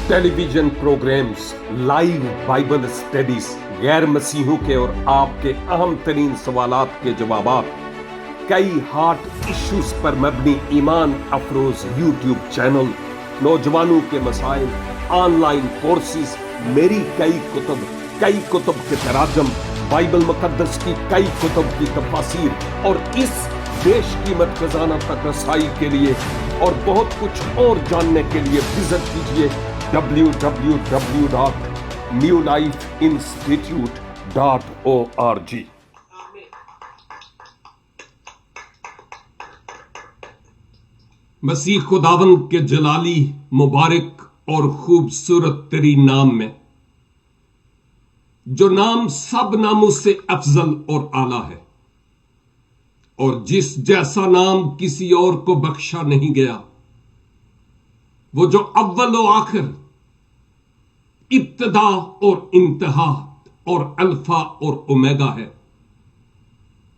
Tele vision programs, live Bible studies, गैर मसीहों के और आपके अहम तरीन सवालात के जवाबात, कई हार्ट इश्यूज पर मबनी ईमान अफरोज यूट्यूब चैनल, नौजवानों के मसाइल, ऑनलाइन कोर्सेज, मेरी कई कुतुब के तराजम, बाइबल मुकद्दस की कई कुतुब की तफासीर और इस बेशकीमत खजाना तक रसाई के लिए और बहुत कुछ और जानने के लिए विजिट कीजिए www.newlifeinstitute.org। मसीह खुदावन के जलाली, मुबारक और खूबसूरत तरीन नाम में, जो नाम सब नामों से अफजल और आला है और जिस जैसा नाम किसी और को बख्शा नहीं गया, वो जो अव्वल और आखिर, इब्तिदा और इंतहा और अल्फा और ओमेगा है,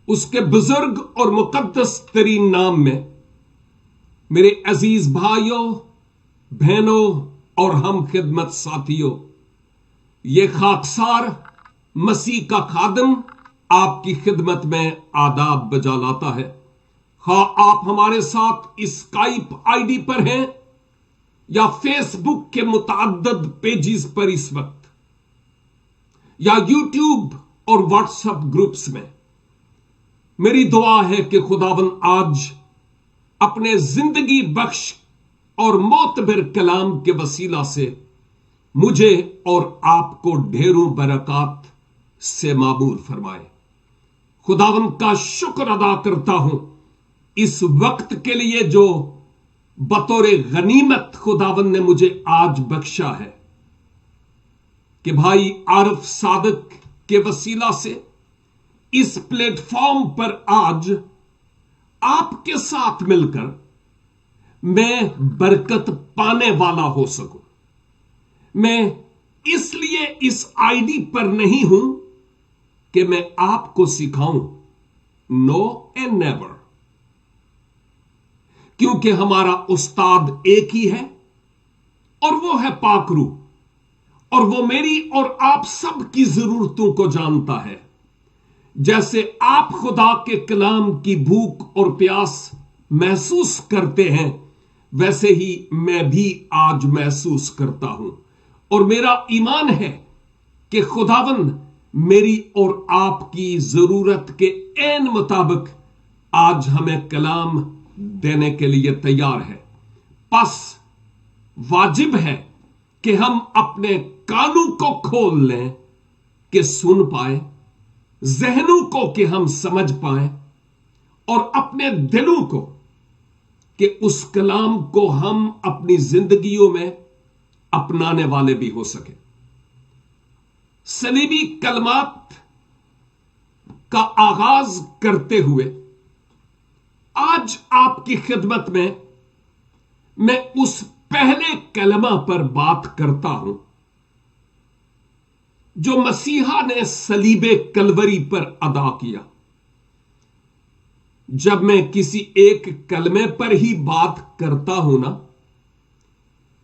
उसके बुजुर्ग और मुकद्दस तरीन नाम में मेरे अजीज भाइयों, बहनों और हम खिदमत साथियों, ये खाकसार मसीह का खादम आपकी खिदमत में आदाब बजा लाता है। खा आप हमारे साथ स्काइप आईडी पर हैं या फेसबुक के मुतअद्दिद पेजेस पर इस वक्त, या यूट्यूब और व्हाट्सएप ग्रुप्स में, मेरी दुआ है कि खुदावन आज अपने जिंदगी बख्श और मोतबर कलाम के वसीला से मुझे और आपको ढेरों बरकत से मामूर फरमाए। खुदावन का शुक्र अदा करता हूं इस वक्त के लिए जो बतौर गनीमत खुदावन ने मुझे आज बख्शा है कि भाई आरिफ सादिक के वसीला से इस प्लेटफॉर्म पर आज आपके साथ मिलकर मैं बरकत पाने वाला हो सकूं। मैं इसलिए इस आईडी पर नहीं हूं कि मैं आपको सिखाऊं, नो एंड नेवर, क्योंकि हमारा उस्ताद एक ही है और वो है पाकरू, और वो मेरी और आप सब की जरूरतों को जानता है। जैसे आप खुदा के कलाम की भूख और प्यास महसूस करते हैं, वैसे ही मैं भी आज महसूस करता हूं, और मेरा ईमान है कि खुदावन मेरी और आपकी जरूरत के ऐन मुताबिक आज हमें कलाम देने के लिए तैयार है। बस वाजिब है कि हम अपने कानों को खोल लें कि सुन पाए, जहनों को कि हम समझ पाए, और अपने दिलों को कि उस कलाम को हम अपनी जिंदगियों में अपनाने वाले भी हो सके। सलीबी कलमात का आगाज करते हुए आज आपकी खिदमत में मैं उस पहले कलमा पर बात करता हूं जो मसीहा ने सलीबे कलवरी पर अदा किया। जब मैं किसी एक कलमे पर ही बात करता हूं ना,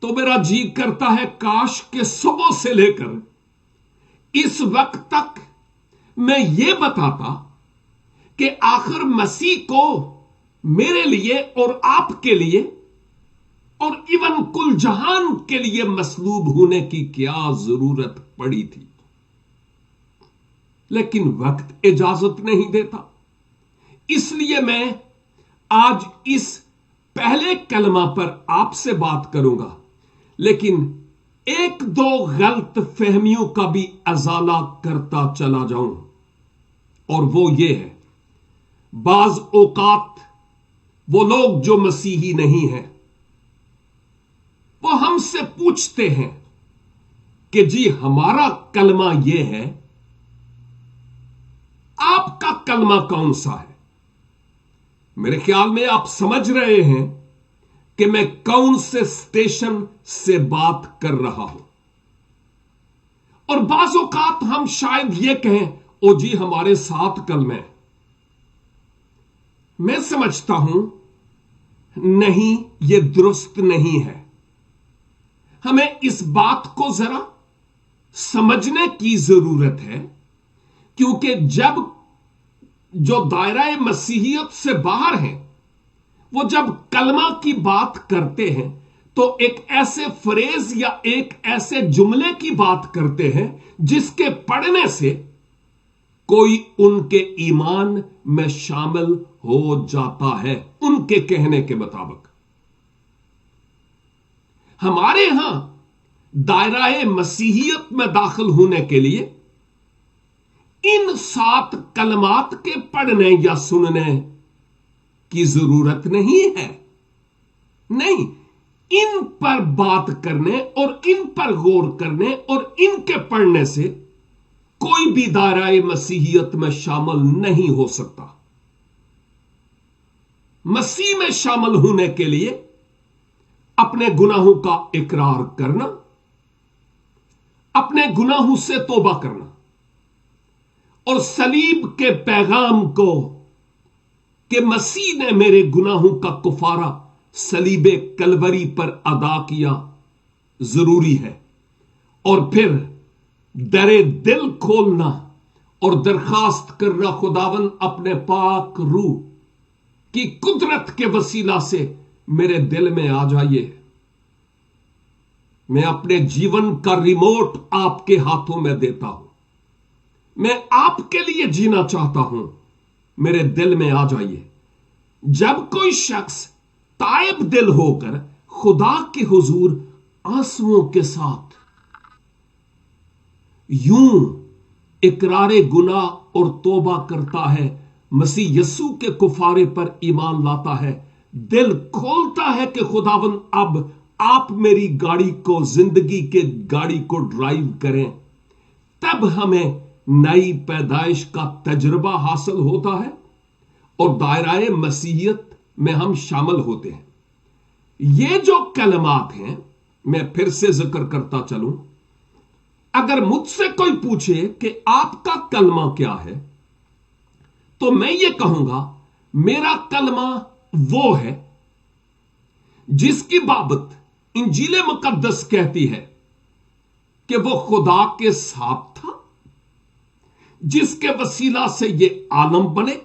तो मेरा जी करता है काश के सुबह से लेकर इस वक्त तक मैं ये बताता कि आखिर मसीह को मेरे लिए और आपके लिए और इवन कुल जहान के लिए मसलूब होने की क्या जरूरत पड़ी थी, लेकिन वक्त इजाजत नहीं देता। इसलिए मैं आज इस पहले कलमा पर आपसे बात करूंगा, लेकिन एक दो गलत फहमियों का भी अजाला करता चला जाऊं, और वो ये है, बाज औकात वो लोग जो मसीही नहीं हैं, वो हमसे पूछते हैं कि जी हमारा कलमा ये है, आपका कलमा कौन सा है। मेरे ख्याल में आप समझ रहे हैं कि मैं कौन से स्टेशन से बात कर रहा हूं। और बाज़ औकात हम शायद ये कहें, ओ जी हमारे 7 कलमे। मैं समझता हूं नहीं, ये दुरुस्त नहीं है। ہمیں اس بات کو ذرا سمجھنے کی ضرورت ہے، کیونکہ جب جو دائرہ مسیحیت سے باہر ہیں وہ جب کلمہ کی بات کرتے ہیں تو ایک ایسے فریز یا ایک ایسے جملے کی بات کرتے ہیں جس کے پڑھنے سے کوئی ان کے ایمان میں شامل ہو جاتا ہے، ان کے کہنے کے مطابق۔ ہمارے ہاں دائرہ مسیحیت میں داخل ہونے کے لیے ان 7 کلمات کے پڑھنے یا سننے کی ضرورت نہیں ہے۔ نہیں، ان پر بات کرنے اور ان پر غور کرنے اور ان کے پڑھنے سے کوئی بھی دائرہ مسیحیت میں شامل نہیں ہو سکتا۔ مسیح میں شامل ہونے کے لیے اپنے گناہوں کا اقرار کرنا، اپنے گناہوں سے توبہ کرنا اور صلیب کے پیغام کو کہ مسیح نے میرے گناہوں کا کفارہ صلیب کلوری پر ادا کیا ضروری ہے، اور پھر در دل کھولنا اور درخواست کرنا خداوند اپنے پاک روح کی قدرت کے وسیلہ سے میرے دل میں آ جائیے، میں اپنے جیون کا ریموٹ آپ کے ہاتھوں میں دیتا ہوں، میں آپ کے لیے جینا چاہتا ہوں، میرے دل میں آ جائیے۔ جب کوئی شخص تائب دل ہو کر خدا کے حضور آنسوؤں کے ساتھ یوں اقرار گناہ اور توبہ کرتا ہے، مسیح یسوع کے کفارے پر ایمان لاتا ہے، دل کھولتا ہے کہ خداوند اب آپ میری گاڑی کو، زندگی کے گاڑی کو ڈرائیو کریں، تب ہمیں نئی پیدائش کا تجربہ حاصل ہوتا ہے اور دائرہ مسیحیت میں ہم شامل ہوتے ہیں۔ یہ جو کلمات ہیں، میں پھر سے ذکر کرتا چلوں، اگر مجھ سے کوئی پوچھے کہ آپ کا کلمہ کیا ہے تو میں یہ کہوں گا میرا کلمہ وہ ہے جس کی بابت انجیل مقدس کہتی ہے کہ وہ خدا کے ساتھ تھا، جس کے وسیلہ سے یہ عالم بنے،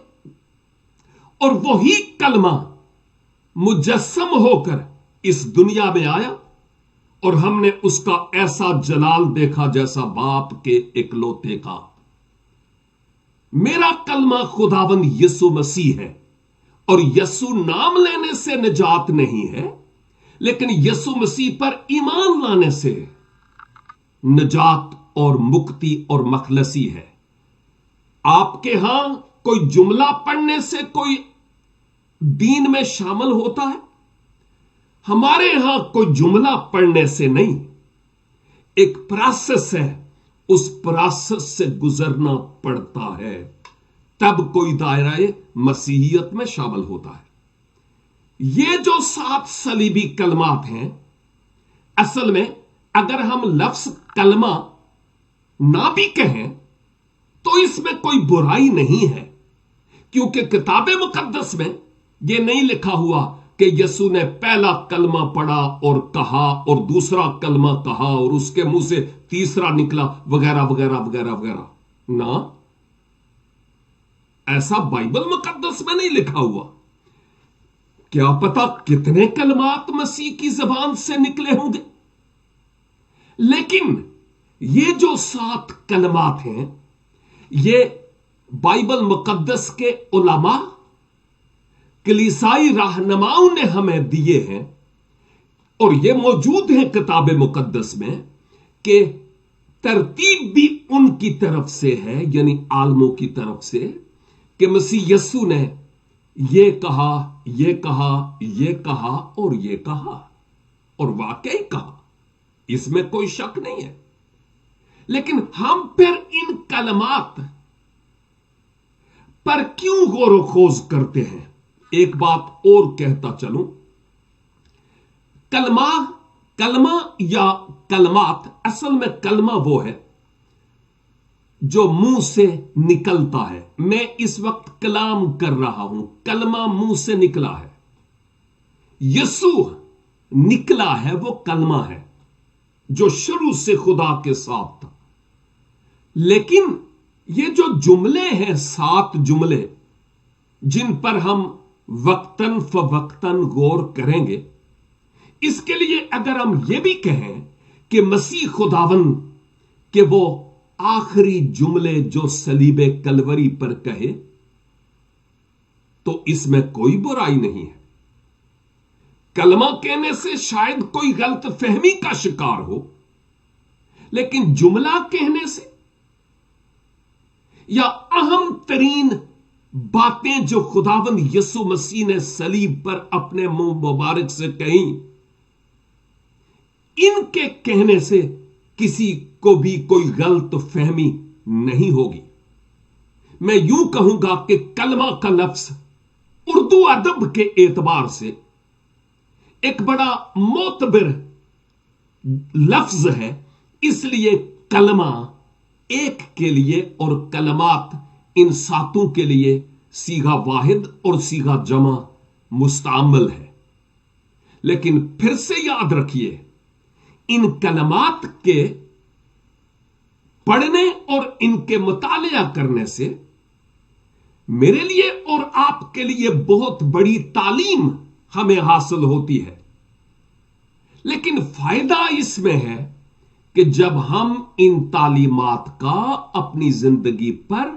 اور وہی کلمہ مجسم ہو کر اس دنیا میں آیا اور ہم نے اس کا ایسا جلال دیکھا جیسا باپ کے اکلوتے کا۔ میرا کلمہ خداوند یسوع مسیح ہے، اور یسوع نام لینے سے نجات نہیں ہے، لیکن یسوع مسیح پر ایمان لانے سے نجات اور مکتی اور مخلصی ہے۔ آپ کے ہاں کوئی جملہ پڑھنے سے کوئی دین میں شامل ہوتا ہے؟ ہمارے ہاں کوئی جملہ پڑھنے سے نہیں، ایک پروسیس ہے، اس پروسیس سے گزرنا پڑتا ہے، تب کوئی دائرہ مسیحیت میں شامل ہوتا ہے۔ یہ جو 7 صلیبی کلمات ہیں، اصل میں اگر ہم لفظ کلمہ نہ بھی کہیں تو اس میں کوئی برائی نہیں ہے، کیونکہ کتاب مقدس میں یہ نہیں لکھا ہوا کہ یسوع نے پہلا کلمہ پڑھا اور کہا اور دوسرا کلمہ کہا اور اس کے منہ سے تیسرا نکلا وغیرہ وغیرہ وغیرہ وغیرہ، نہ، ایسا بائبل مقدس میں نہیں لکھا ہوا۔ کیا پتا کتنے کلمات مسیح کی زبان سے نکلے ہوں گے، لیکن یہ جو 7 کلمات ہیں یہ بائبل مقدس کے علماء، کلیسائی رہنماؤں نے ہمیں دیے ہیں، اور یہ موجود ہیں کتاب مقدس میں کہ ترتیب بھی ان کی طرف سے ہے، یعنی عالموں کی طرف سے، کہ مسیح یسوع نے یہ کہا، یہ کہا، یہ کہا اور یہ کہا، اور واقعی کہا، اس میں کوئی شک نہیں ہے۔ لیکن ہم پھر ان کلمات پر کیوں غور و خوض کرتے ہیں؟ ایک بات اور کہتا چلوں، کلمہ یا کلمات، اصل میں کلمہ وہ ہے جو منہ سے نکلتا ہے۔ میں اس وقت کلام کر رہا ہوں، کلمہ منہ سے نکلا ہے، یسوع نکلا ہے، وہ کلمہ ہے۔ जो शुरू से खुदा के साथ था। लेकिन ये जो जुमले हैं, 7 जुमले जिन पर हम वक्तन फवक्तन गौर करेंगे, इसके लिए अगर हम ये भी कहें कि मसीह खुदावन के वो आखिरी जुमले जो सलीबे कलवरी पर कहे, तो इसमें कोई बुराई नहीं है। कलमा कहने से शायद कोई गलत फहमी का शिकार हो, लेकिन जुमला कहने से या अहम तरीन बातें जो खुदावंद यीशु मसीह ने सलीब पर अपने मुंह मुबारक से कही, इनके कहने से किसी को भी कोई गलत फहमी नहीं होगी। मैं यूं कहूंगा कि कलमा का लफ्ज उर्दू अदब के एतबार से एक बड़ा मोतबर लफ्ज है, इसलिए कलमा एक के लिए और कलमात इन 7 के लिए सीगा वाहिद और सीगा जमा मुस्तामल है। लेकिन फिर से याद रखिए, इन कलमात के पढ़ने और इनके मुतालिया करने से मेरे लिए और आपके लिए बहुत बड़ी तालीम हमें हासिल होती है। लेकिन फायदा इसमें है कि जब हम इन तालीमात का अपनी जिंदगी पर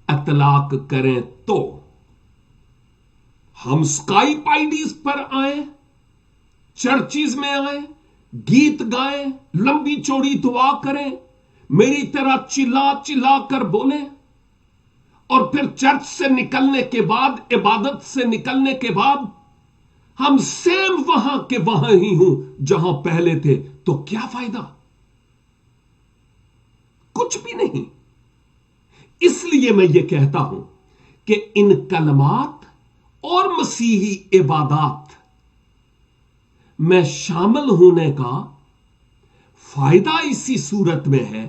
अतलाक करें, तो हम स्काइप आईडीज पर आए, चर्चिज में आए, गीत गाएं, लंबी चौड़ी दुआ करें, मेरी तरह चिल्ला चिल्ला कर बोलें, और फिर चर्च से निकलने के बाद, इबादत से निकलने के बाद हम सेम वहां के वहां ही हूं जहां पहले थे, तो क्या फायदा? कुछ भी नहीं। इसलिए मैं ये कहता हूं कि इन कलमात और मसीही इबादत में शामिल होने का फायदा इसी सूरत में है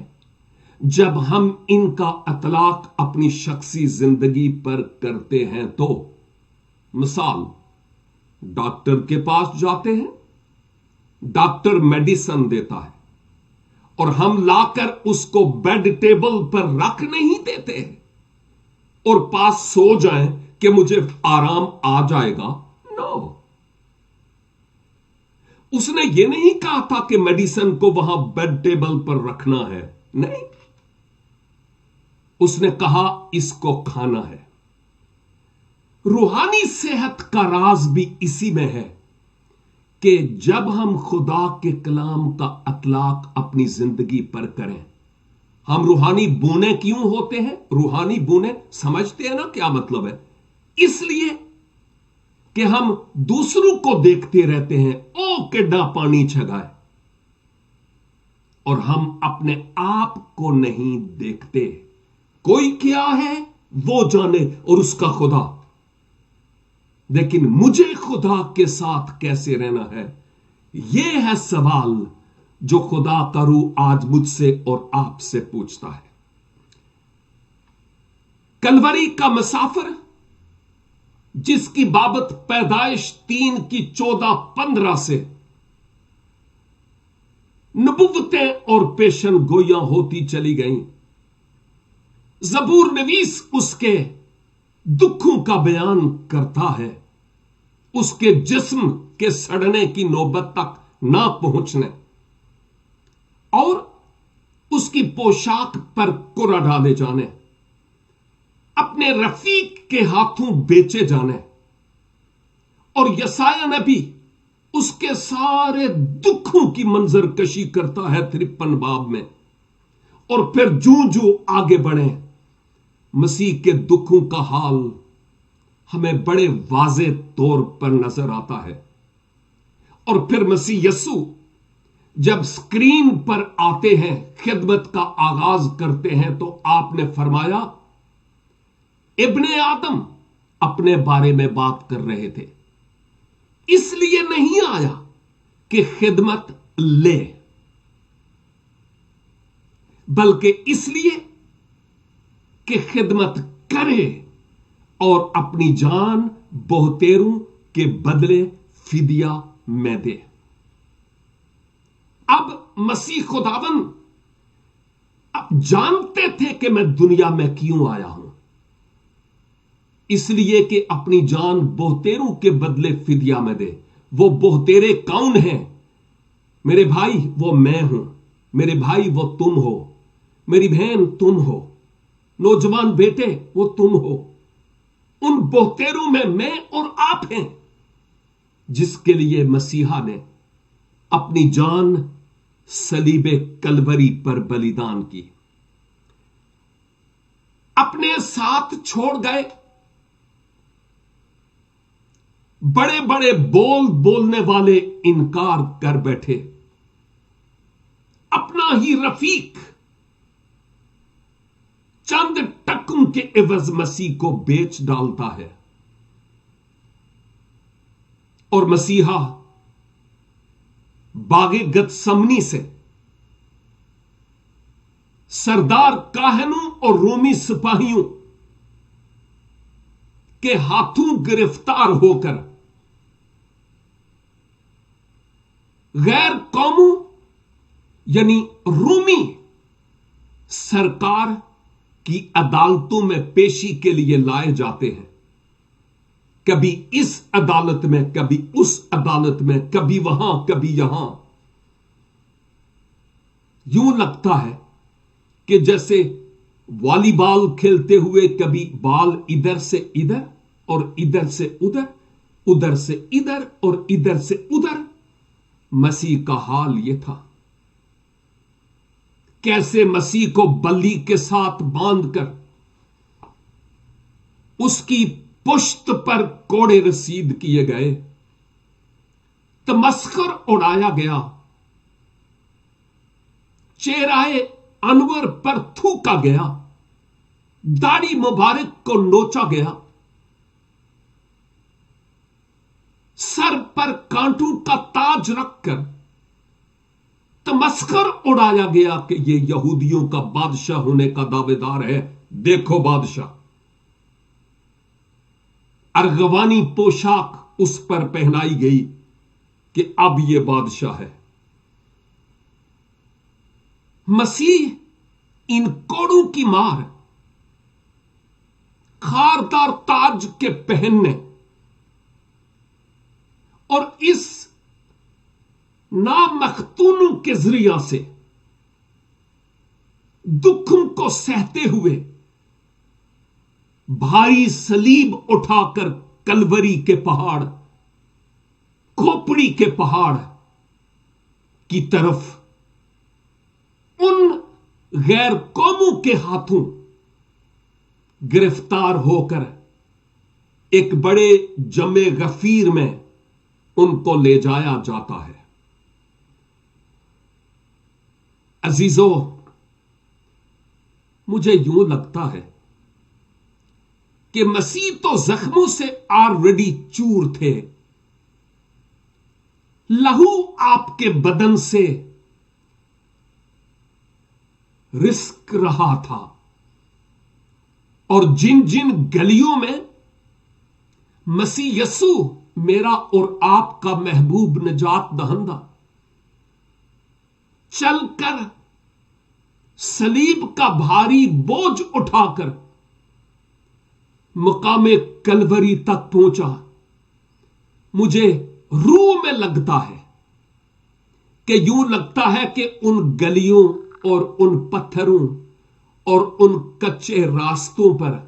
जब हम इनका अतलाक अपनी शख्सी जिंदगी पर करते हैं। तो मिसाल, डॉक्टर के पास जाते हैं, डॉक्टर मेडिसिन देता है और हम लाकर उसको बेड टेबल पर रख नहीं देते हैं और पास सो जाएं कि मुझे आराम आ जाएगा। नो, उसने ये नहीं कहा था कि मेडिसिन को वहां बेड टेबल पर रखना है, नहीं, उसने कहा इसको खाना है। रूहानी सेहत का राज भी इसी में है कि जब हम खुदा के कलाम का अतलाक अपनी जिंदगी पर करें, हम रूहानी बूने क्यों होते हैं? रूहानी बूने समझते हैं ना क्या मतलब है? इसलिए कि हम दूसरों को देखते रहते हैं, ओ केडा पानी छगाए, और हम अपने आप को नहीं देखते। कोई क्या है वो जाने और उसका खुदा, लेकिन मुझे खुदा के साथ कैसे रहना है, यह है सवाल जो खुदा का रूह आज मुझसे और आपसे पूछता है। कलवरी का मुसाफिर जिसकी बाबत पैदाइश 3 की 14-15 से नबुव्वतें और पेशन गोइयां होती चली गईं, जबूर नवीस उसके दुखों का बयान करता है, उसके जिस्म के सड़ने की नौबत तक ना पहुंचने और उसकी पोशाक पर कुरा डाले जाने, अपने रफीक के हाथों बेचे जाने, और यसाया नबी उसके सारे दुखों की मंजर कशी करता है 53 बाब में। और फिर जूं जूं आगे बढ़े, मसीह के दुखों का हाल हमें बड़े वाज़े तौर पर नजर आता है। और फिर मसीह यस्सु जब स्क्रीन पर आते हैं, खिदमत का आगाज करते हैं, तो आपने फरमाया इब्ने आदम अपने बारे में बात कर रहे थे, इसलिए नहीं आया कि खिदमत ले, बल्कि इसलिए कि खिदमत करे और अपनी जान बहुतेरों के बदले फिदिया में दे। اب مسیح खुदावन अब जानते थे कि मैं दुनिया में क्यों आया हूं, इसलिए कि अपनी जान बोहतेरों के बदले फिदिया में दे। वो बोहतेरे कौन हैं? मेरे भाई वो मैं हूं, मेरे भाई वो तुम हो, मेरी बहन तुम हो, नौजवान बेटे वो तुम हो। उन बोहतेरों में मैं और आप हैं जिसके लिए मसीहा ने अपनी जान सलीबे कलवरी पर बलिदान की, अपने साथ छोड़ गए। बड़े बड़े बोल बोलने वाले इनकार कर बैठे, अपना ही रफीक चंद टकों के एवज मसीह को बेच डालता है। और मसीहा बागे गतसमनी से सरदार काहनों और रोमी सिपाहियों के हाथों गिरफ्तार होकर गैर कौमों यानी रोमी सरकार की अदालतों में पेशी के लिए लाए जाते हैं। कभी इस अदालत में, कभी उस अदालत में, कभी वहां कभी यहां। यूं लगता है कि जैसे वॉलीबॉल खेलते हुए कभी बॉल इधर से इधर और इधर से उधर, उधर से इधर और इधर से उधर। मसीह का हाल यह था। कैसे मसीह को बल्ली के साथ बांधकर उसकी पुश्त पर कोड़े रसीद किए गए, तमस्खर उड़ाया गया, चेहराए अनवर पर थूका गया, दाढ़ी मुबारक को नोचा गया, सर पर कांटों का ताज रखकर तमस्खर उड़ाया गया कि यह यहूदियों का बादशाह होने का दावेदार है। देखो बादशाह। अर्गवानी पोशाक उस पर पहनाई गई कि अब यह बादशाह है। मसीह इन कोड़ों की मार, खारदार ताज के पहनने और इस नामख्तूनों के जरिया से दुखों को सहते हुए भारी सलीब उठाकर कलवरी के पहाड़, खोपड़ी के पहाड़ की तरफ उन गैर कौमों के हाथों गिरफ्तार होकर एक बड़े जमे गफीर में उनको ले जाया जाता है। अजीजों, मुझे यूं लगता है कि मसीह तो जख्मों से ऑलरेडी चूर थे। लहू आपके बदन से रिस्क रहा था और जिन जिन गलियों में मसीह यसू मेरा और आपका महबूब निजात दहंदा चलकर सलीब का भारी बोझ उठाकर मुकामे कलवरी तक पहुंचा, मुझे रूह में लगता है कि यूं लगता है कि उन गलियों और उन पत्थरों और उन कच्चे रास्तों पर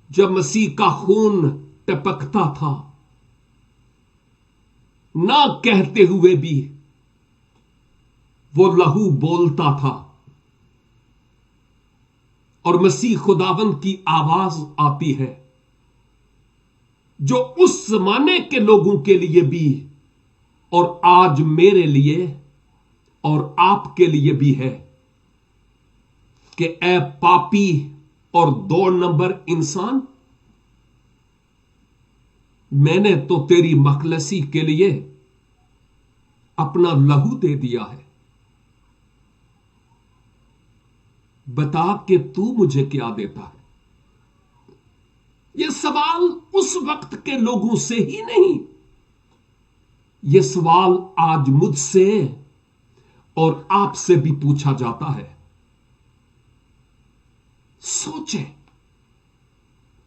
जब मसीह का खून टपकता था, ना कहते हुए भी वो लहू बोलता था और मसीह खुदावंद की आवाज आती है जो उस जमाने के लोगों के लिए भी और आज मेरे लिए और आपके लिए भी है कि ए पापी और 2 नंबर इंसान, मैंने तो तेरी मखलसी के लिए अपना लहू दे दिया है। बता कि तू मुझे क्या देता है। यह सवाल उस वक्त के लोगों से ही नहीं, यह सवाल आज मुझसे और आपसे भी पूछा जाता है। सोचें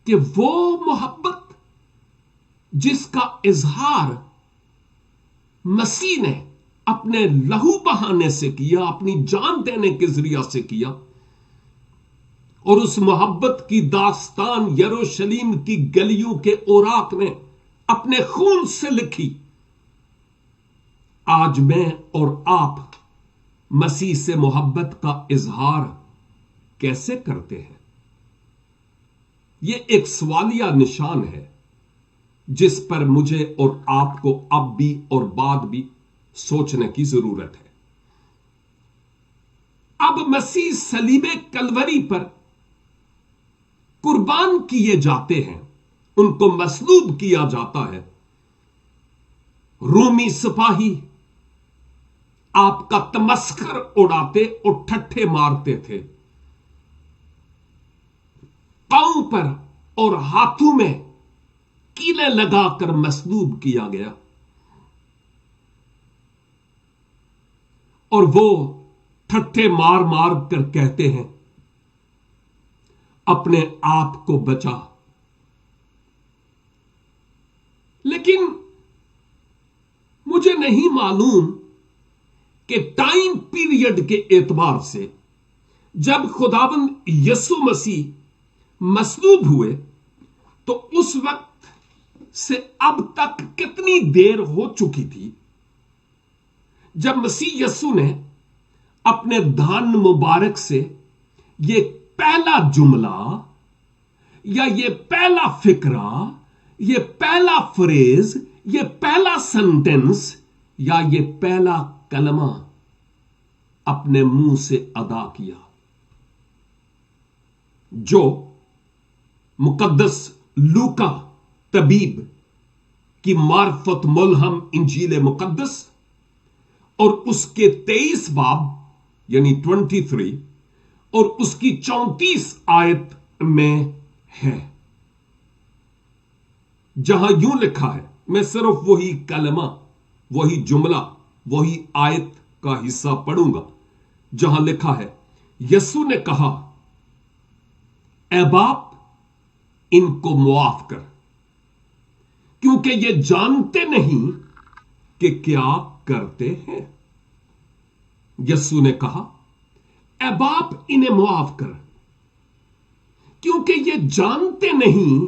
कि वो मोहब्बत जिसका इजहार मसीह ने अपने लहू बहाने से किया, अपनी जान देने के जरिया से किया, और उस मोहब्बत की दास्तान यरूशलेम की गलियों के ओराक ने अपने खून से लिखी, आज मैं और आप मसीह से मोहब्बत का इजहार कैसे करते हैं? यह एक सवालिया निशान है जिस पर मुझे और आपको अब भी और बाद भी सोचने की जरूरत है। अब मसीह सलीबे कलवरी पर कुर्बान किए जाते हैं, उनको मसलूब किया जाता है। रोमी सिपाही आपका तमस्कर उड़ाते और ठट्ठे मारते थे। पांव पर और हाथों में कीले लगाकर मसलूब किया गया, और वो ठट्ठे मार मार कर कहते हैं, अपने आप को बचा। लेकिन मुझे नहीं मालूम कि टाइम पीरियड के एतबार से जब खुदावंद यीशु मसीह मसलूब हुए तो उस वक्त से अब तक कितनी देर हो चुकी थी जब मसीह यीशु ने अपने दान मुबारक से ये पहला जुमला या ये पहला फिक्रा, ये पहला फ्रेज, ये पहला सेंटेंस या ये पहला कलमा अपने मुंह से अदा किया, जो मुकद्दस लूका तबीब की मार्फत मुल्हम इंजील मुकद्दस और उसके 23 बाब यानी 23 और उसकी 34 आयत में है, जहां यूं लिखा है। मैं सिर्फ वही कलमा, वही जुमला, वही आयत का हिस्सा पढ़ूंगा जहां लिखा है, यीशु ने कहा, ऐ बाप, इनको मुआफ कर, क्योंकि ये जानते नहीं कि क्या करते हैं। यीशु ने कहा, ऐ बाप, इन्हें मुआफ कर, क्योंकि ये जानते नहीं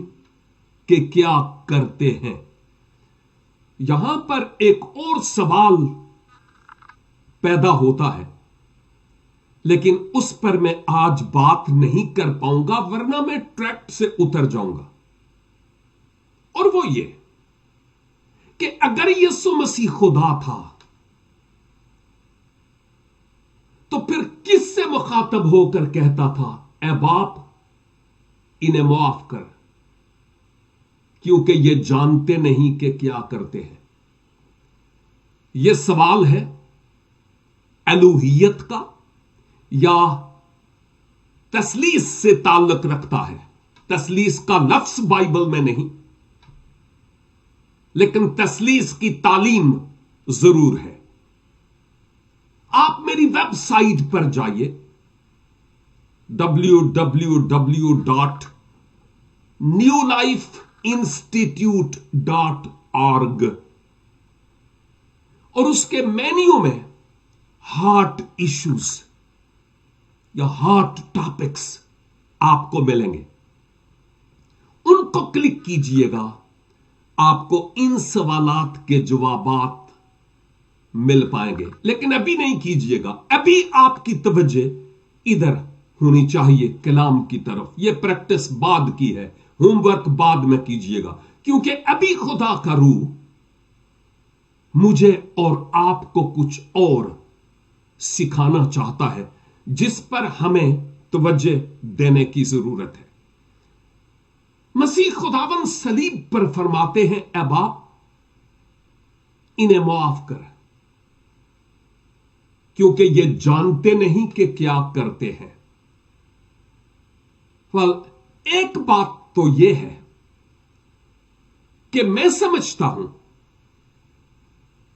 कि क्या करते हैं। यहां पर एक और सवाल पैदा होता है, लेकिन उस पर मैं आज बात नहीं कर पाऊंगा, वरना मैं ट्रैक से उतर जाऊंगा। और वो ये कि अगर यीशु मसीह खुदा था तो फिर किससे मुखातब होकर कहता था, ऐ बाप, इन्हें मुआफ कर, क्योंकि ये जानते नहीं कि क्या करते हैं। यह सवाल है एलूहियत का या तसलीस से ताल्लुक रखता है। तसलीस का लफ्ज बाइबल में नहीं, लेकिन तसलीस की तालीम जरूर है। आप मेरी वेबसाइट पर जाइए www.newlifeinstitute.org और उसके मेन्यू में हार्ट इश्यूज या हार्ट टॉपिक्स आपको मिलेंगे। उनको क्लिक कीजिएगा, आपको इन सवालात के जवाबात मिल पाएंगे। लेकिन अभी नहीं कीजिएगा, अभी आपकी तवज्जो इधर होनी चाहिए कलाम की तरफ। यह प्रैक्टिस बाद की है, होमवर्क बाद में कीजिएगा, क्योंकि अभी खुदा का रूह मुझे और आपको कुछ और सिखाना चाहता है, जिस पर हमें तवज्जो देने की जरूरत है। मसीह खुदावन सलीब पर फरमाते हैं, ऐ बाप, इन्हें मुआफ कर, क्योंकि ये जानते नहीं कि क्या करते हैं। एक बात तो यह है कि मैं समझता हूं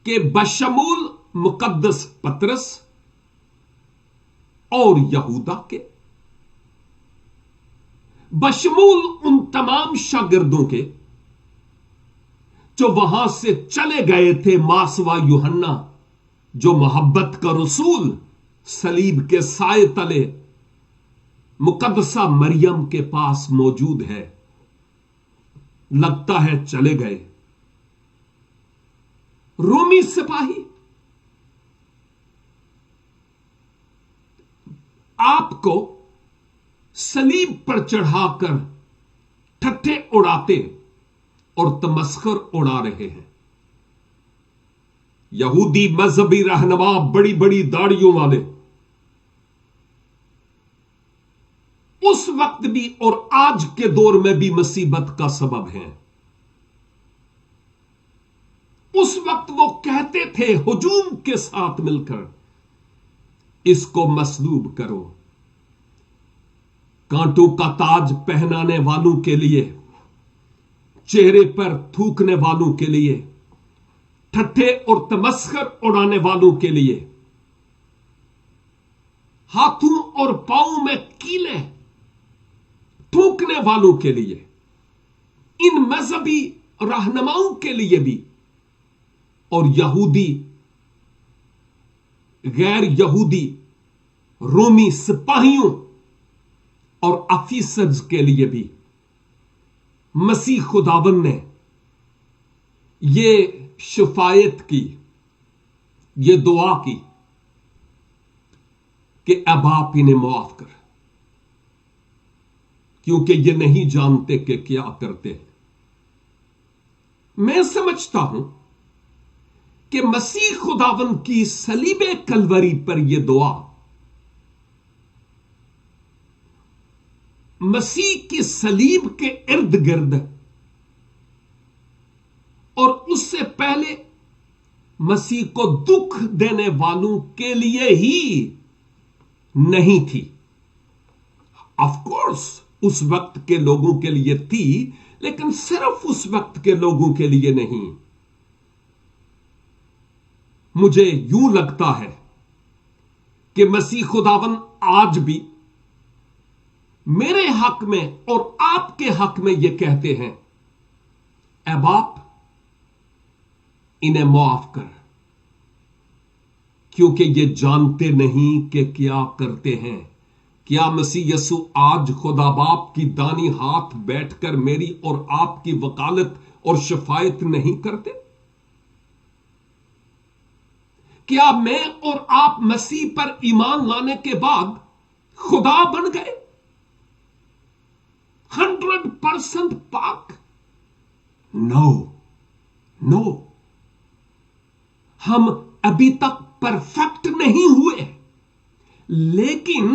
कि बशमूल मुकद्दस पतरस اور یہودا کے، بشمول ان تمام شاگردوں کے جو وہاں سے چلے گئے تھے ماسوا یوحنا، جو محبت کا رسول صلیب کے سائے تلے مقدسہ مریم کے پاس موجود ہے، لگتا ہے چلے گئے۔ رومی سپاہی آپ کو صلیب پر چڑھا کر ٹھٹھے اڑاتے اور تمسخر اڑا رہے ہیں۔ یہودی مذہبی رہنما بڑی بڑی داڑھیوں والے اس وقت بھی اور آج کے دور میں بھی مصیبت کا سبب ہیں۔ اس وقت وہ کہتے تھے ہجوم کے ساتھ مل کر اس کو مصلوب کرو، کانٹوں کا تاج پہنانے والوں کے لیے، چہرے پر تھوکنے والوں کے لیے، ٹھٹھے اور تمسخر اڑانے والوں کے لیے، ہاتھوں اور پاؤں میں کیلیں تھوکنے والوں کے لیے، ان مذہبی رہنماؤں کے لیے بھی، اور یہودی غیر یہودی رومی سپاہیوں اور آفیسرز کے لیے بھی مسیح خداوند نے یہ شفاعت کی، یہ دعا کی کہ اے باپ انہیں معاف کر، کیونکہ یہ نہیں جانتے کہ کیا کرتے ہیں۔ میں سمجھتا ہوں کہ مسیح خداوند کی صلیب کلوری پر یہ دعا مسیح کی صلیب کے ارد گرد اور اس سے پہلے مسیح کو دکھ دینے والوں کے لیے ہی نہیں تھی۔ آف کورس اس وقت کے لوگوں کے لیے تھی، لیکن صرف اس وقت کے لوگوں کے لیے نہیں۔ مجھے یوں لگتا ہے کہ مسیح خداوند آج بھی میرے حق میں اور آپ کے حق میں یہ کہتے ہیں، اے باپ انہیں معاف کر، کیونکہ یہ جانتے نہیں کہ کیا کرتے ہیں۔ کیا مسیح یسوع آج خدا باپ کی دانی ہاتھ بیٹھ کر میری اور آپ کی وکالت اور شفاعت نہیں کرتے؟ کیا میں اور آپ مسیح پر ایمان لانے کے بعد خدا بن گئے 100% پاک؟ نو، ہم ابھی تک پرفیکٹ نہیں ہوئے، لیکن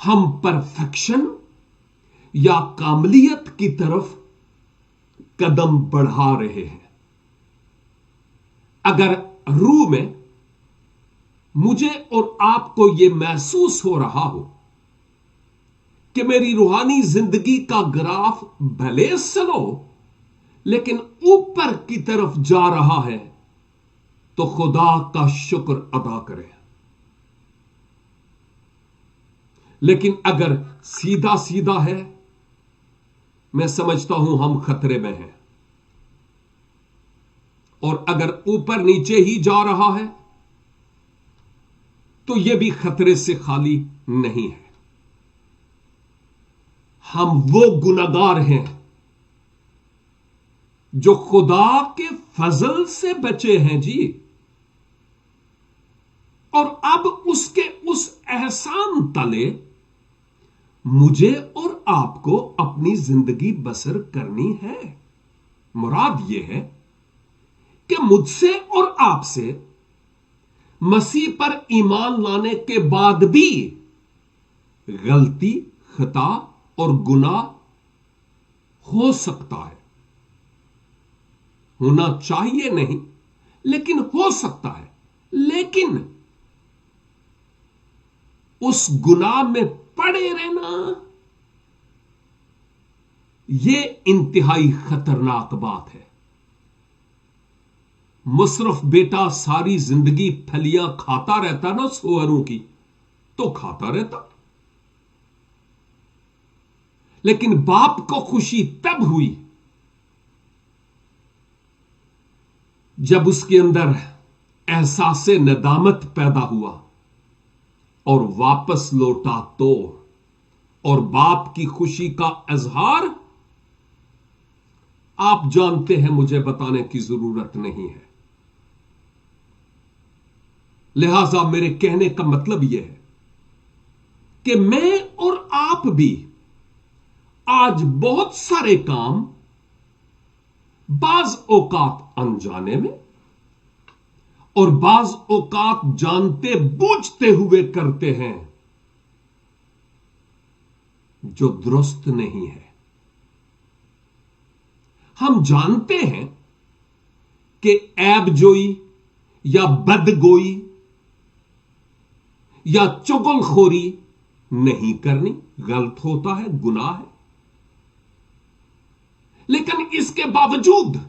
ہم پرفیکشن یا کاملیت کی طرف قدم بڑھا رہے ہیں۔ اگر روح میں مجھے اور آپ کو یہ محسوس ہو رہا ہو کہ میری روحانی زندگی کا گراف بھلے سلو لیکن اوپر کی طرف جا رہا ہے، تو خدا کا شکر ادا کریں۔ لیکن اگر سیدھا سیدھا ہے، میں سمجھتا ہوں ہم خطرے میں ہیں، اور اگر اوپر نیچے ہی جا رہا ہے تو یہ بھی خطرے سے خالی نہیں ہے۔ ہم وہ گنہگار ہیں جو خدا کے فضل سے بچے ہیں جی، اور اب اس کے اس احسان تلے مجھے اور آپ کو اپنی زندگی بسر کرنی ہے۔ مراد یہ ہے کہ مجھ سے اور آپ سے مسیح پر ایمان لانے کے بعد بھی غلطی، خطا اور گناہ ہو سکتا ہے۔ ہونا چاہیے نہیں، لیکن ہو سکتا ہے۔ لیکن اس گناہ میں پڑے رہنا یہ انتہائی خطرناک بات ہے۔ مصرف بیٹا ساری زندگی پھلیاں کھاتا رہتا نا سوروں کی، तो खाता रहता। लेकिन बाप को खुशी तब हुई जब उसके अंदर एहसासे नदामत पैदा हुआ और वापस लौटा तो, और बाप की खुशी का इजहार आप जानते हैं, मुझे बताने की जरूरत नहीं है। लिहाजा मेरे कहने का मतलब यह है कि मैं और आप भी आज बहुत सारे काम बाज औकात अनजाने में और बाज औकात जानते बूझते हुए करते हैं जो दुरुस्त नहीं है। हम जानते हैं कि ऐबजोई या बदगोई या चुगलखोरी नहीं करनी गलत होता है, गुनाह है। लेकिन इसके बावजूद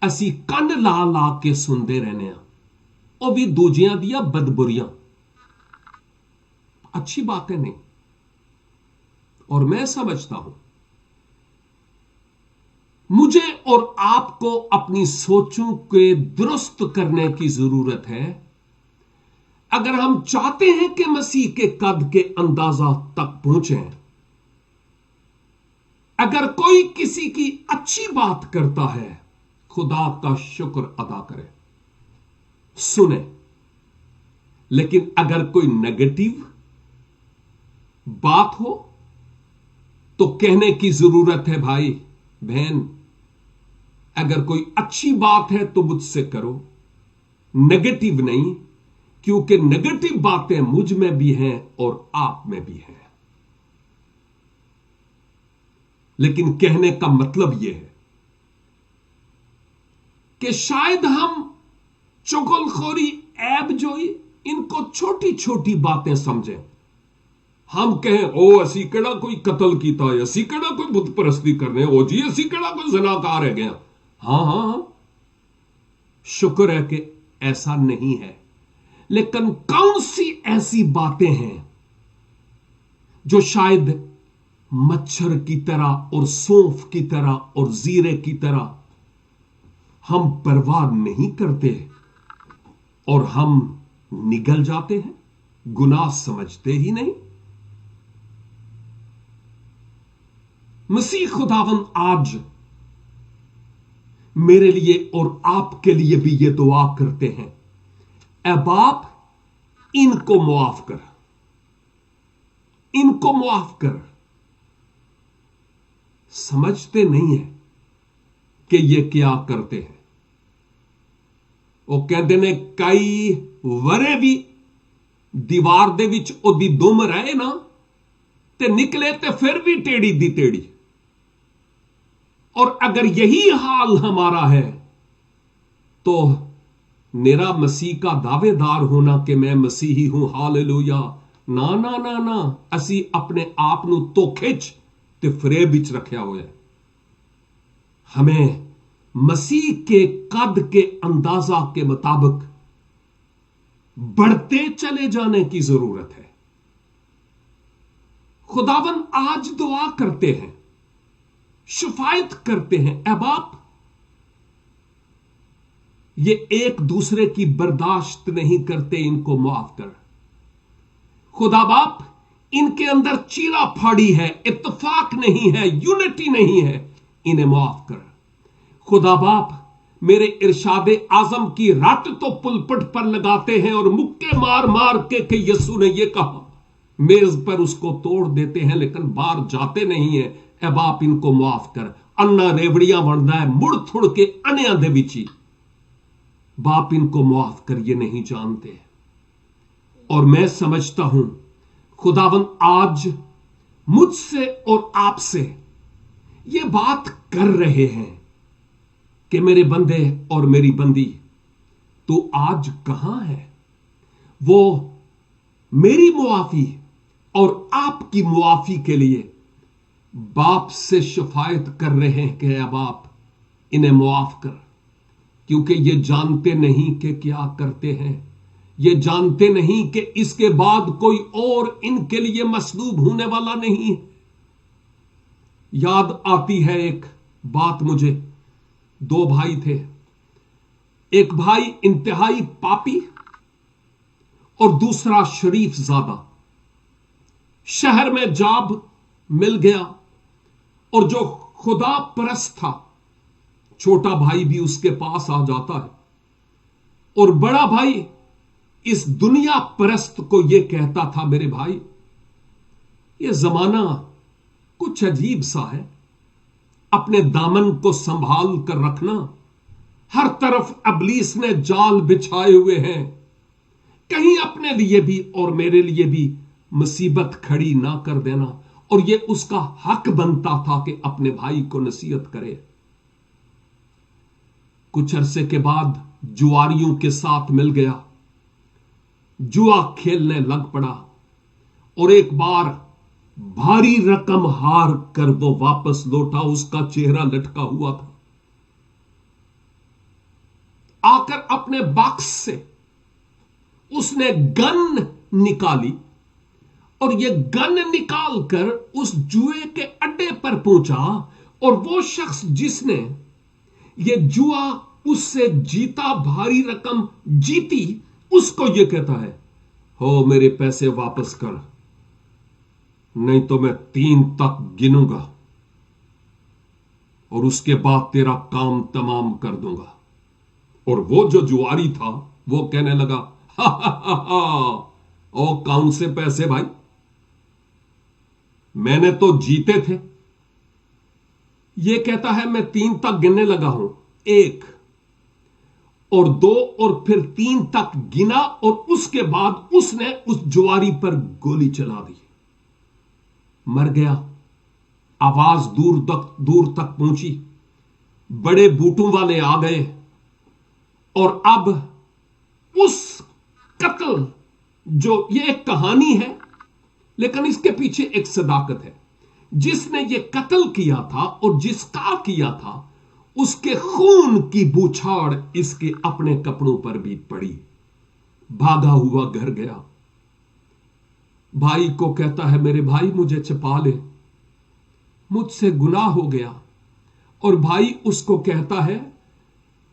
असी कन ला ला के सुनते रहने और भी दूजियां दिया बदबुरियां। अच्छी बातें नहीं। और मैं समझता हूं मुझे और आपको अपनी सोचों के दुरुस्त करने की जरूरत है अगर हम चाहते हैं कि मसीह के कद के अंदाजा तक पहुंचें। अगर कोई किसी की अच्छी बात करता है, खुदा का शुक्र अदा करे, सुने। लेकिन अगर कोई नेगेटिव बात हो तो कहने की जरूरत है, भाई बहन, अगर कोई अच्छी बात है तो मुझसे करो, नेगेटिव नहीं, क्योंकि नेगेटिव बातें मुझ में भी हैं और आप में भी हैं। लेकिन कहने का मतलब यह है कि शायद हम चुगलखोरी, ऐबजोई, इनको छोटी छोटी बातें समझें। हम कहें ओ असी केड़ा कोई कत्ल कीता है, असी केड़ा कोई बुत परस्ती करने, ओ जी असी केड़ा कोई ज़नाकार है गया। हां, शुक्र है कि ऐसा नहीं है। लेकिन कौन सी ऐसी बातें हैं जो शायद मच्छर की तरह और सौंफ की तरह और जीरे की तरह हम परवाह नहीं करते और हम निगल जाते हैं, गुनाह समझते ही नहीं। मसीह खुदावन आज मेरे लिए और आपके लिए भी ये दुआ करते हैं, ऐ बाप, इनको मुआफ कर, इनको मुआफ कर। समझते नहीं है कि ये क्या करते हैं। वो कहते ने कई वरे भी दीवार दे विच ओदी दुम रहे ना ते निकले ते फिर भी टेढ़ी दी टेढ़ी। और अगर यही हाल हमारा है तो मेरा मसीह का दावेदार होना कि मैं मसीही हूं, हालेलुया, ना ना ना ना, असी अपने आप नू धोखे च ते फरेब विच रखिया होया। हमें मसीह के कद के अंदाजा के मुताबिक बढ़ते चले जाने की जरूरत है। खुदावन आज दुआ करते हैं, शिफायत करते हैं, ऐ बाप, ये एक दूसरे की बर्दाश्त नहीं करते, इनको माफ कर। खुदा बाप, इनके अंदर चीरा फाड़ी है, इत्तेफाक नहीं है, यूनिटी नहीं है, इन्हें माफ कर। खुदा बाप, मेरे इरशादे आजम की रट तो पुलपट पर लगाते हैं और मुक्के मार मार के कि यीशु ने यह कहा, मेज पर उसको तोड़ देते हैं लेकिन बाहर जाते नहीं है। ऐ बाप, इनको माफ कर। अन्ना रेवड़ियां बनता है मुड़ थुड़ के अन्या दे विच ही। बाप, इनको माफ कर, ये नहीं जानते। और मैं समझता हूं खुदावन आज मुझसे और आपसे ये बात कर रहे हैं कि मेरे बंदे और मेरी बंदी, तू आज कहां है? वो मेरी मुआफी और आपकी मुआफी के लिए बाप से शिफायत कर रहे हैं कि ऐ बाप, इन्हें मुआफ कर, क्योंकि ये जानते नहीं कि क्या करते हैं। یہ جانتے نہیں کہ اس کے بعد کوئی اور ان کے لیے مصلوب ہونے والا نہیں ہے۔ یاد آتی ہے ایک بات مجھے، دو بھائی تھے، ایک بھائی انتہائی پاپی اور دوسرا شریف زادہ۔ شہر میں جاب مل گیا اور جو خدا پرست تھا، چھوٹا بھائی بھی اس کے پاس آ جاتا ہے، اور بڑا بھائی اس دنیا پرست کو یہ کہتا تھا، میرے بھائی یہ زمانہ کچھ عجیب سا ہے، اپنے دامن کو سنبھال کر رکھنا، ہر طرف ابلیس نے جال بچھائے ہوئے ہیں، کہیں اپنے لیے بھی اور میرے لیے بھی مصیبت کھڑی نہ کر دینا۔ اور یہ اس کا حق بنتا تھا کہ اپنے بھائی کو نصیحت کرے۔ کچھ عرصے کے بعد جواریوں کے ساتھ مل گیا، جوا کھیلنے لگ پڑا، اور ایک بار بھاری رقم ہار کر وہ واپس لوٹا، اس کا چہرہ لٹکا ہوا تھا۔ آ کر اپنے باکس سے اس نے گن نکالی، اور یہ گن نکال کر اس جوئے کے اڈے پر پہنچا، اور وہ شخص جس نے یہ جوا اس سے جیتا، بھاری رقم جیتی، اس کو یہ کہتا ہے، ہو میرے پیسے واپس کر، نہیں تو میں 3 تک گنوں گا اور اس کے بعد تیرا کام تمام کر دوں گا۔ اور وہ جو جواری تھا وہ کہنے لگا، ہا ہا ہا ہا، او کون سے پیسے بھائی، میں نے تو جیتے تھے۔ یہ کہتا ہے میں 3 تک گننے لگا ہوں، 1 اور 2 اور پھر 3 تک گنا، اور اس کے بعد اس نے اس جواری پر گولی چلا دی، مر گیا۔ آواز دور تک پہنچی، بڑے بوٹوں والے آ گئے، اور اب اس قتل، جو یہ ایک کہانی ہے لیکن اس کے پیچھے ایک صداقت ہے، جس نے یہ قتل کیا تھا اور جس کا کیا تھا، اس کے خون کی بوچھاڑ اس کے اپنے کپڑوں پر بھی پڑی، بھاگا ہوا گھر گیا، بھائی کو کہتا ہے، میرے بھائی مجھے چھپا لے، مجھ سے گناہ ہو گیا۔ اور بھائی اس کو کہتا ہے،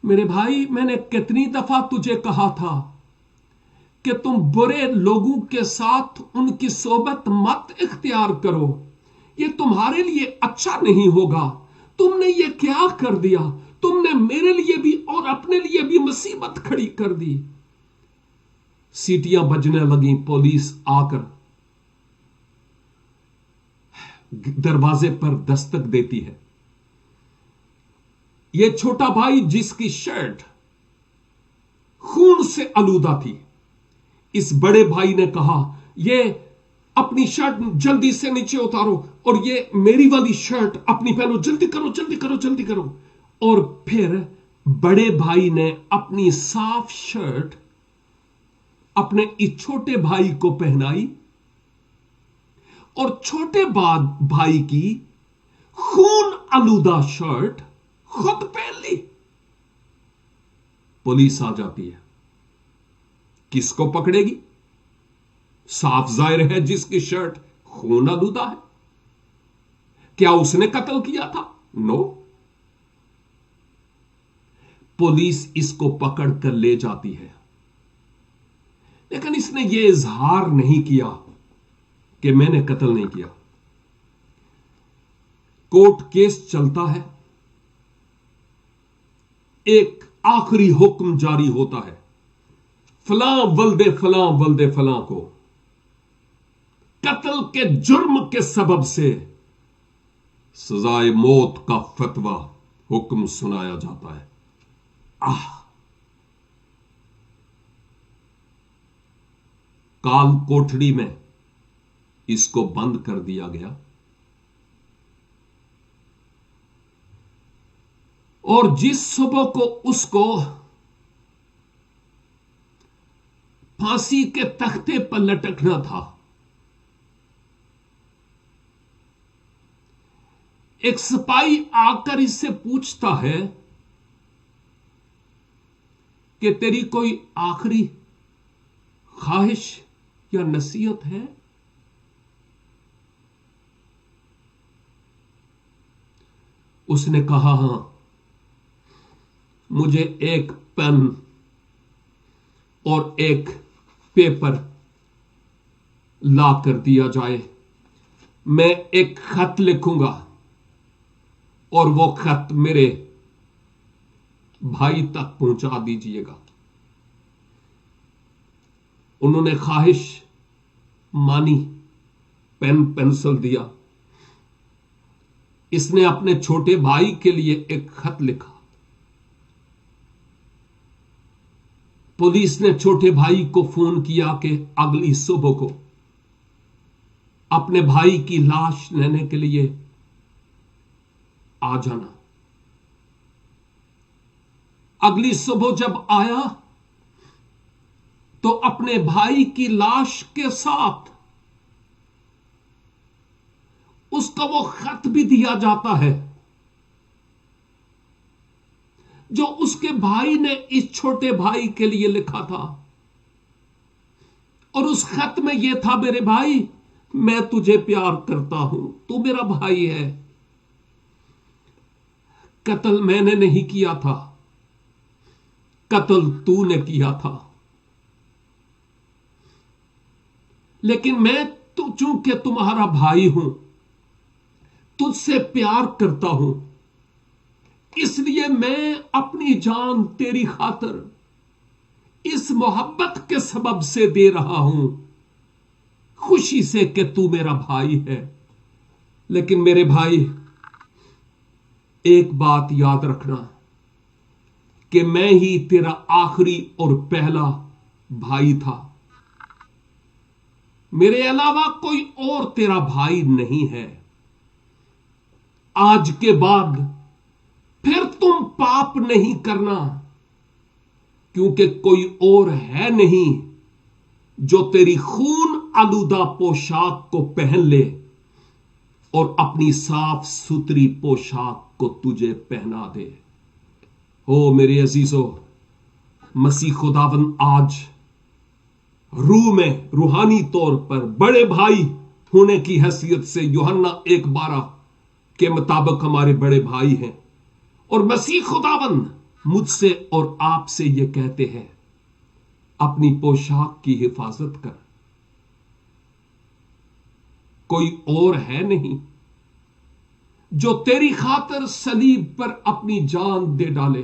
میرے بھائی میں نے کتنی دفعہ تجھے کہا تھا کہ تم برے لوگوں کے ساتھ ان کی صحبت مت اختیار کرو، یہ تمہارے لیے اچھا نہیں ہوگا، تم نے یہ کیا کر دیا، تم نے میرے لیے بھی اور اپنے لیے بھی مصیبت کھڑی کر دی۔ سیٹیاں بجنے لگیں، پولیس آ کر دروازے پر دستک دیتی ہے۔ یہ چھوٹا بھائی جس کی شرٹ خون سے آلودہ تھی، اس بڑے بھائی نے کہا، یہ اپنی شرٹ جلدی سے نیچے اتارو، اور یہ میری والی شرٹ اپنی پہنو، جلدی کرو جلدی کرو جلدی کرو۔ اور پھر بڑے بھائی نے اپنی صاف شرٹ اپنے اس چھوٹے بھائی کو پہنائی، اور چھوٹے بھائی کی خون آلودہ شرٹ خود پہن لی۔ پولیس آ جاتی ہے، کس کو پکڑے گی؟ صاف ظاہر ہے جس کی شرٹ خون آلودہ ہے۔ کیا اس نے قتل کیا تھا؟ نو۔ پولیس اس کو پکڑ کر لے جاتی ہے، لیکن اس نے یہ اظہار نہیں کیا کہ میں نے قتل نہیں کیا۔ کورٹ کیس چلتا ہے، ایک آخری حکم جاری ہوتا ہے، فلاں ولد فلاں کو قتل کے جرم کے سبب سے سزائے موت کا فتویٰ حکم سنایا جاتا ہے۔ کال کوٹڑی میں اس کو بند کر دیا گیا، اور جس صبح کو اس کو پھانسی کے تختے پر لٹکنا تھا، ایک سپاہی آ کر اس سے پوچھتا ہے کہ تیری کوئی آخری ख्वाहिश या नसीहत है? उसने कहा, हां, मुझे एक पेन और एक पेपर ला कर दिया जाए, मैं एक खत लिखूंगा और वो खत मेरे भाई तक पहुंचा दीजिएगा। उन्होंने ख्वाहिश मानी, पेन पेंसिल दिया। इसने अपने छोटे भाई के लिए एक खत लिखा। पुलिस ने छोटे भाई को फोन किया कि अगली सुबह को अपने भाई की लाश लेने के लिए आ जाना। अगली सुबह जब आया तो अपने भाई की लाश के साथ उसका वो खत भी दिया जाता है जो उसके भाई ने इस छोटे भाई के लिए लिखा था। और उस खत में यह था, मेरे भाई, मैं तुझे प्यार करता हूं, तू मेरा भाई है। कत्ल मैंने नहीं किया था, कत्ल तूने किया था, लेकिन मैं तो चूंकि तुम्हारा भाई हूं, तुझसे प्यार करता हूं, इसलिए मैं अपनी जान तेरी खातिर इस मोहब्बत के सबब से दे रहा हूं, खुशी से कि तू मेरा भाई है। लेकिन मेरे भाई, एक बात याद रखना कि मैं ही तेरा आखिरी और पहला भाई था, मेरे अलावा कोई और तेरा भाई नहीं है। आज के बाद फिर तुम पाप नहीं करना, क्योंकि कोई और है नहीं जो तेरी खून आलूदा पोशाक को पहन ले और अपनी साफ सुथरी पोशाक को तुझे पहना दे। ओ मेरे अजीजों, मसीह खुदावन आज रूह में रूहानी तौर पर बड़े भाई होने की हैसियत से यूहन्ना 1:12 के मुताबिक हमारे बड़े भाई हैं। और मसीह खुदावन मुझसे और आपसे ये कहते हैं, अपनी पोशाक की हिफाजत कर। कोई और है नहीं जो तेरी खातिर सलीब पर अपनी जान दे डाले।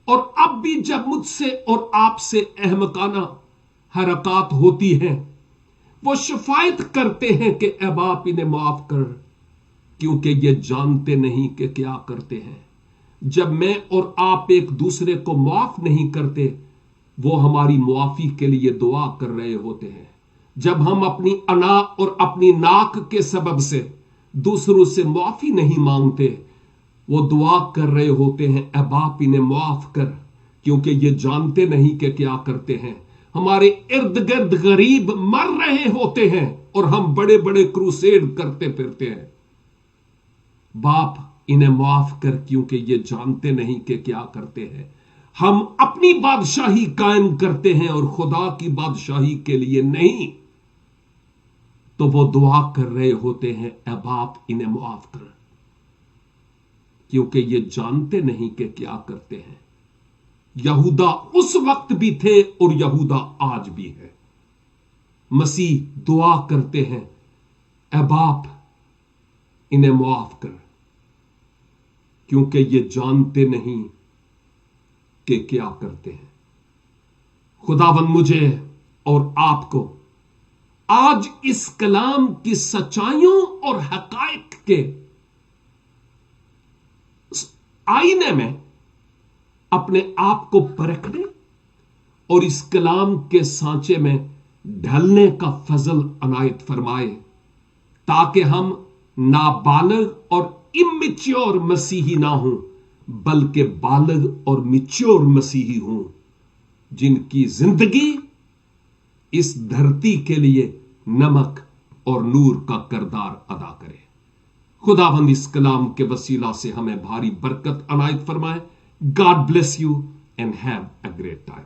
और अब भी जब मुझसे और आपसे अहमकाना हरकत होती हैं, वो शिफायत करते हैं कि ऐ बाप इन्हें माफ कर, क्योंकि ये जानते नहीं कि क्या करते हैं। जब मैं और आप एक दूसरे को माफ नहीं करते, वो हमारी मुआफी के लिए दुआ कर रहे होते हैं। जब हम अपनी अना और अपनी नाक के सबब से दूसरों से माफी नहीं मांगते, वो दुआ कर रहे होते हैं, ऐ बाप इन्हें माफ कर, क्योंकि ये जानते नहीं कि क्या करते हैं। हमारे इर्द गिर्द गरीब मर रहे होते हैं और हम बड़े बड़े क्रूसेड करते फिरते हैं। बाप इन्हें माफ कर, क्योंकि ये जानते नहीं कि क्या करते हैं। हम अपनी बादशाही कायम करते हैं और खुदा की बादशाही के लिए नहीं। तो वो दुआ कर रहे होते हैं, ऐ बाप इन्हें माफ कर, क्योंकि ये जानते नहीं कि क्या करते हैं। यहूदा उस वक्त भी थे और यहूदा आज भी है। मसीह दुआ करते हैं, ऐ बाप इन्हें माफ कर, क्योंकि ये जानते नहीं कि क्या करते हैं। खुदावन मुझे और आपको आज इस कलाम की सच्चाइयों और हकायक के आईने में अपने आप को परखने और इस कलाम के सांचे में ढलने का फजल अनायत फरमाए, ताकि हम नाबालिग और इमेच्योर मसीही ना हों, बल्कि बालिग और मिच्योर मसीही हों, जिनकी जिंदगी इस धरती के लिए नमक और नूर का किरदार अदा करे। खुदावंद इस कलाम के वसीला से हमें भारी बरकत अनायत फरमाए। God bless you and have a great time.